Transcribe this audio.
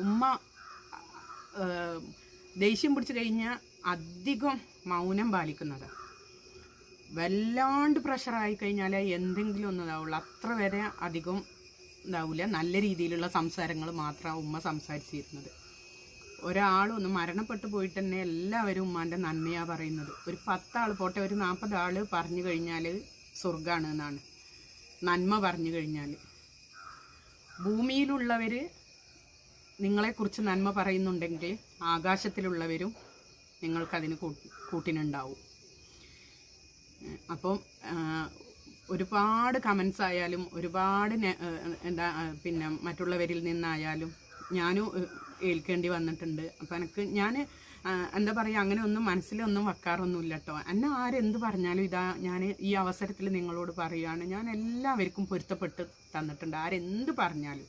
ഉമ്മ ദേഷ്യം പിടിച്ച് കഴിഞ്ഞാൽ അധികം മൗനം പാലിക്കുന്നതാണ്. വല്ലാണ്ട് പ്രഷറായി കഴിഞ്ഞാൽ എന്തെങ്കിലും ഒന്നും ഇതാവുള്ളൂ. അത്ര വരെ അധികം ഇതാവില്ല. നല്ല രീതിയിലുള്ള സംസാരങ്ങൾ മാത്രമാണ് ഉമ്മ സംസാരിച്ചിരുന്നത്. ഒരാളൊന്ന് മരണപ്പെട്ടു പോയിട്ട് തന്നെ എല്ലാവരും ഉമ്മാൻ്റെ നന്മയാണ് പറയുന്നത്. ഒരു 10 ആൾ പോട്ടെ, ഒരു 40 ആൾ പറഞ്ഞു കഴിഞ്ഞാൽ സ്വർഗ്ഗമാണ് എന്നാണ് നന്മ പറഞ്ഞു കഴിഞ്ഞാൽ. ഭൂമിയിലുള്ളവർ നിങ്ങളെക്കുറിച്ച് നന്മ പറയുന്നുണ്ടെങ്കിൽ ആകാശത്തിലുള്ളവരും നിങ്ങൾക്കതിന് കൂട്ടിനുണ്ടാവും. അപ്പം ഒരുപാട് കമൻസ് ആയാലും ഒരുപാട് പിന്നെ മറ്റുള്ളവരിൽ നിന്നായാലും ഞാനും ഏൽക്കേണ്ടി വന്നിട്ടുണ്ട്. അപ്പം എനിക്ക് ഞാൻ എന്താ പറയുക, അങ്ങനെ ഒന്നും മനസ്സിലൊന്നും വെക്കാറൊന്നുമില്ല കേട്ടോ. എന്നെ ആരെന്ത് പറഞ്ഞാലും ഇതാ ഞാൻ ഈ അവസരത്തിൽ നിങ്ങളോട് പറയുകയാണ്, ഞാൻ എല്ലാവർക്കും പൊരുത്തപ്പെട്ട് തന്നിട്ടുണ്ട്. ആരെന്ത് പറഞ്ഞാലും